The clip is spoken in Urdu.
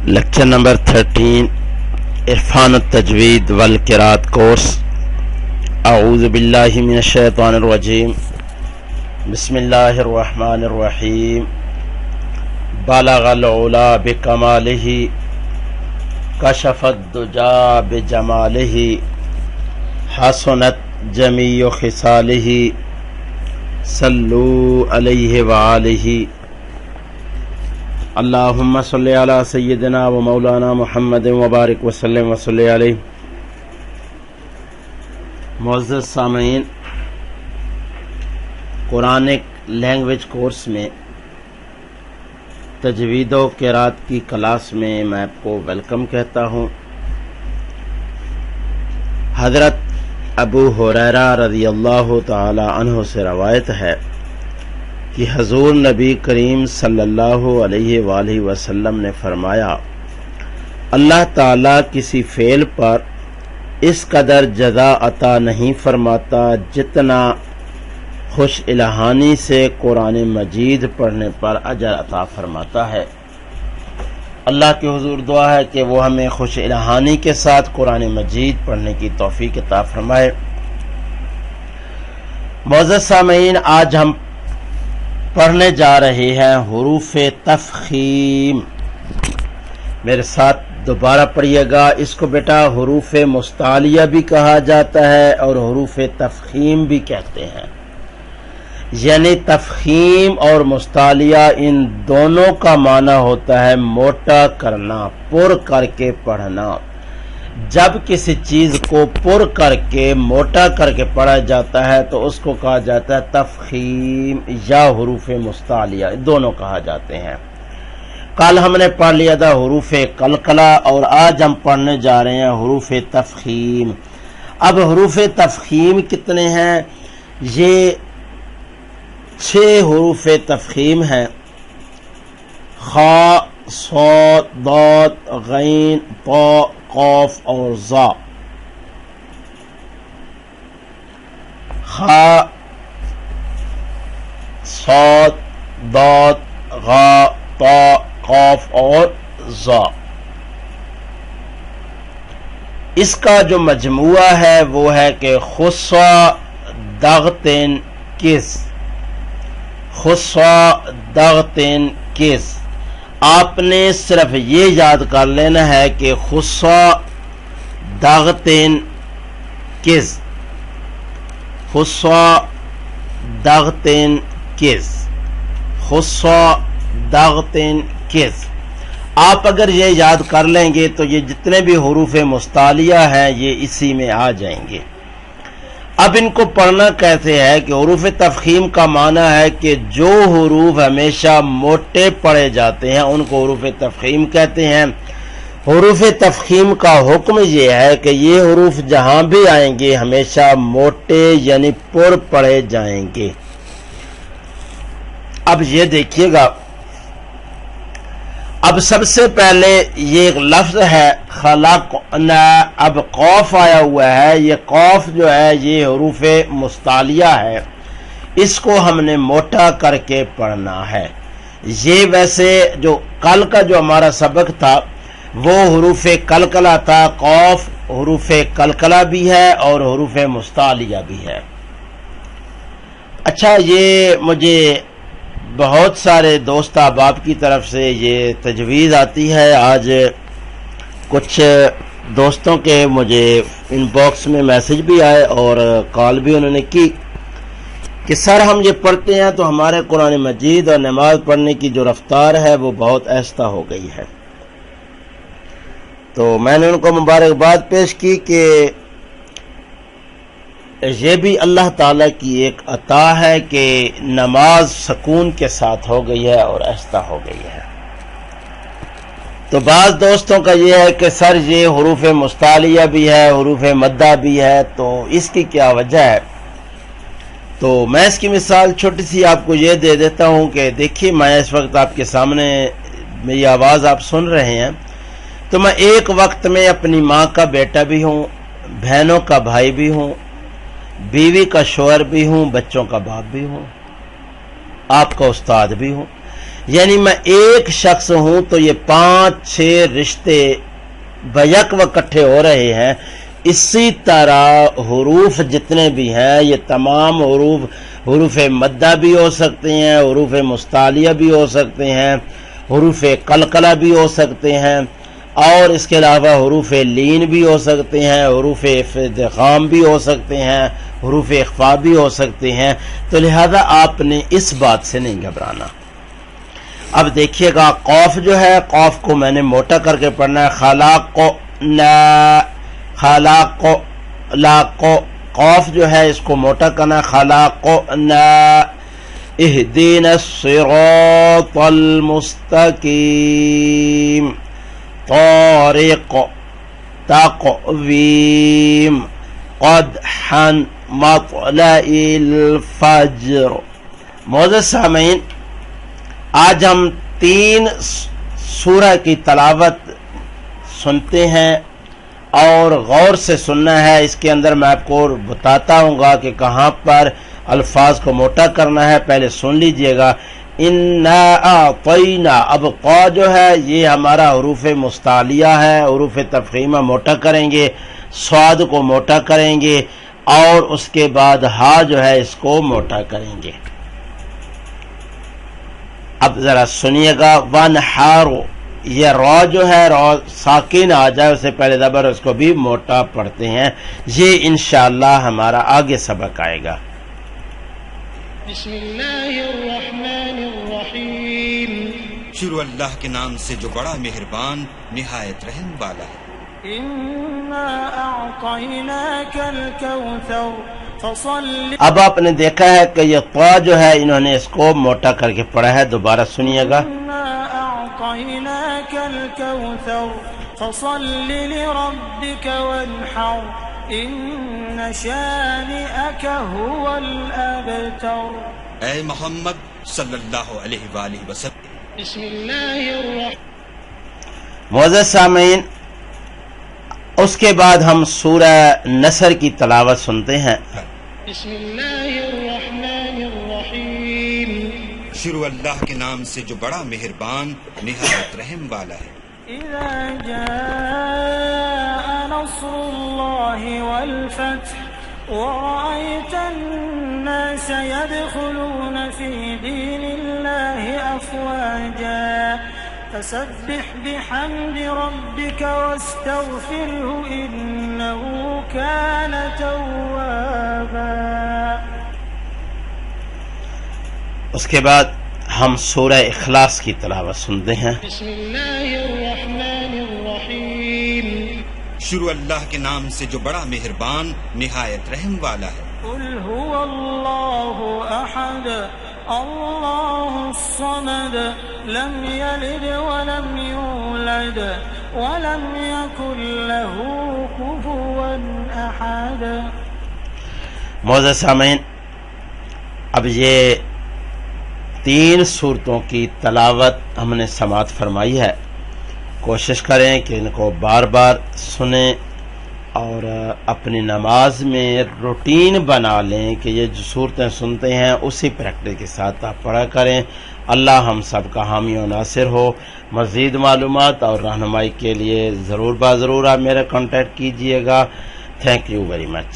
لیکچر نمبر 13 عرفان التجوید والقراءت کورس. اعوذ باللہ من الشیطان الرجیم. بسم اللہ الرحمن الرحیم. بلغ العلا بکمالہ کشف الدجا بجمالہ حسنت جمیع خصالہ صلو علیہ وآلہ. اللہم صلی علی سیدنا و مولانا محمد وبارک وسلم وصلی علیہ. معزز سامعین، قرآنک لینگویج کورس میں تجوید و قرات کی کلاس میں میں آپ کو ویلکم کہتا ہوں. حضرت ابو ہریرہ رضی اللہ تعالی عنہ سے روایت ہے کہ حضور نبی کریم صلی اللہ علیہ وآلہ وسلم نے فرمایا، اللہ تعالیٰ کسی فعل پر اس قدر جزا عطا نہیں فرماتا جتنا خوش الہانی سے قرآن مجید پڑھنے پر اجر عطا فرماتا ہے. اللہ کے حضور دعا ہے کہ وہ ہمیں خوش الہانی کے ساتھ قرآن مجید پڑھنے کی توفیق عطا فرمائے. معزز سامعین، آج ہم پڑھنے جا رہے ہیں حروف تفخیم. میرے ساتھ دوبارہ پڑھیے گا. اس کو بیٹا حروف مستعلیہ بھی کہا جاتا ہے اور حروف تفخیم بھی کہتے ہیں. یعنی تفخیم اور مستعلیہ ان دونوں کا معنی ہوتا ہے موٹا کرنا، پر کر کے پڑھنا. جب کسی چیز کو پر کر کے موٹا کر کے پڑھا جاتا ہے تو اس کو کہا جاتا ہے تفخیم یا حروف مستعلیہ، دونوں کہا جاتے ہیں. کل ہم نے پڑھ لیا تھا حروف قلقلہ اور آج ہم پڑھنے جا رہے ہیں حروف تفخیم. اب حروف تفخیم کتنے ہیں؟ یہ 6 حروف تفخیم ہیں. خا، صاد، ضاد، غین، طا، قاف اور ظا. خا، صاد، ضاد، غا، طا، قاف اور ظا. اس کا جو مجموعہ ہے وہ ہے کہ خصا دغتن کس. خصا دغتن کس. آپ نے صرف یہ یاد کر لینا ہے کہ خصا دغتن کس. خصا دغتن کس. خصا دغتن کس. آپ اگر یہ یاد کر لیں گے تو یہ جتنے بھی حروف مستعلیہ ہیں یہ اسی میں آ جائیں گے. اب ان کو پڑھنا کیسے ہے کہ حروف تفخیم کا معنی ہے کہ جو حروف ہمیشہ موٹے پڑھے جاتے ہیں ان کو حروف تفخیم کہتے ہیں. حروف تفخیم کا حکم یہ ہے کہ یہ حروف جہاں بھی آئیں گے ہمیشہ موٹے یعنی پر پڑھے جائیں گے. اب یہ دیکھیے گا، اب سب سے پہلے یہ ایک لفظ ہے خلقنا. اب قاف آیا ہوا ہے، یہ قاف جو ہے یہ حروف مستعلیہ ہے، اس کو ہم نے موٹا کر کے پڑھنا ہے. یہ ویسے جو کل کا جو ہمارا سبق تھا وہ حروف قلقلہ تھا. قاف حروف قلقلہ بھی ہے اور حروف مستعلیہ بھی ہے. اچھا، یہ مجھے بہت سارے دوست احباب کی طرف سے یہ تجویز آتی ہے. آج کچھ دوستوں کے مجھے ان باکس میں میسج بھی آئے اور کال بھی انہوں نے کی کہ سر ہم یہ پڑھتے ہیں تو ہمارے قرآن مجید اور نماز پڑھنے کی جو رفتار ہے وہ بہت آہستہ ہو گئی ہے. تو میں نے ان کو مبارکباد پیش کی کہ یہ بھی اللہ تعالیٰ کی ایک عطا ہے کہ نماز سکون کے ساتھ ہو گئی ہے اور آہستہ ہو گئی ہے. تو بعض دوستوں کا یہ ہے کہ سر یہ حروف مستعلیہ بھی ہے، حروف مدہ بھی ہے، تو اس کی کیا وجہ ہے؟ تو میں اس کی مثال چھوٹی سی آپ کو یہ دے دیتا ہوں کہ دیکھیے، میں اس وقت آپ کے سامنے میری آواز آپ سن رہے ہیں تو میں ایک وقت میں اپنی ماں کا بیٹا بھی ہوں، بہنوں کا بھائی بھی ہوں، بیوی کا شوہر بھی ہوں، بچوں کا باپ بھی ہوں، آپ کا استاد بھی ہوں. یعنی میں ایک شخص ہوں تو یہ 5-6 رشتے بیک و اکٹھے ہو رہے ہیں. اسی طرح حروف جتنے بھی ہیں یہ تمام حروف مدہ بھی ہو سکتے ہیں، حروف مستعلیہ بھی ہو سکتے ہیں، حروف قلقلہ بھی ہو سکتے ہیں، اور اس کے علاوہ حروف لین بھی ہو سکتے ہیں، حروف ادغام بھی ہو سکتے ہیں، حروف اخفاء بھی ہو سکتے ہیں. تو لہذا آپ نے اس بات سے نہیں گھبرانا. اب دیکھیے گا قوف جو ہے، قوف کو میں نے موٹا کر کے پڑھنا ہے. خلاق قوف جو ہے اس کو موٹا کرنا ہے. خلاقنا اہدینا الصراط المستقیم. طارق تقویم قدحا مطلع الفجر. معزز سامعین، آج ہم 3 سورہ کی تلاوت سنتے ہیں اور غور سے سننا ہے. اس کے اندر میں آپ کو بتاتا ہوں گا کہ کہاں پر الفاظ کو موٹا کرنا ہے. پہلے سن لیجئے گا. انا اعطینا، اب قا جو ہے یہ ہمارا حروف مستعلیہ ہے، حروف تفخیمہ موٹا کریں گے، صاد کو موٹا کریں گے، اور اس کے بعد ہا جو ہے اس کو موٹا کریں گے. اب ذرا سنیے گا. ونحارو، یہ را جو ہے را ساکن آ جائے اسے پہلے زبر اس کو بھی موٹا پڑھتے ہیں. یہ انشاءاللہ ہمارا آگے سبق آئے گا. بسم اللہ الرحمن الرحیم. شروع اللہ کے نام سے جو بڑا مہربان نہایت رحم والا ہے. انا اعطیناک الکوثر فصل. اب آپ نے دیکھا ہے کہ یہ طا جو ہے انہوں نے اس کو موٹا کر کے پڑھا ہے. دوبارہ سنیے گا. انا اعطیناک الکوثر فصل لربک وانحر ان شانئک هو الابتر. اے محمد صلی اللہ علیہ وآلہ وسلم. بسم اللہ الرحمن. معزز سامعین، اس کے بعد ہم سورہ نصر کی تلاوت سنتے ہیں. بسم اللہ الرحمن الرحیم. شروع اللہ کے نام سے جو بڑا مہربان نہایت رحم والا ہے. اذا جاء نصر اللہ والفتح ورأيت الناس يدخلون في دين الله أفواجا فسبح بحمد ربك واستغفره إنه كان توابا. اس کے بعد ہم سورہ اخلاص کی تلاوت سنتے ہیں. بسم اللہ الرحمن الرحیم. شروع اللہ کے نام سے جو بڑا مہربان نہایت رحم والا ہے. قل هو اللہ احد اللہ الصمد لم یلد ولم یولد ولم یکن له کفوا احد. معزز سامعین، اب یہ 3 سورتوں کی تلاوت ہم نے سماعت فرمائی ہے. کوشش کریں کہ ان کو بار بار سنیں اور اپنی نماز میں روٹین بنا لیں کہ یہ جو صورتیں سنتے ہیں اسی پریکٹس کے ساتھ آپ پڑھا کریں. اللہ ہم سب کا حامی و ناصر ہو. مزید معلومات اور رہنمائی کے لیے ضرور آپ میرا کانٹیکٹ کیجئے گا. Thank you very much.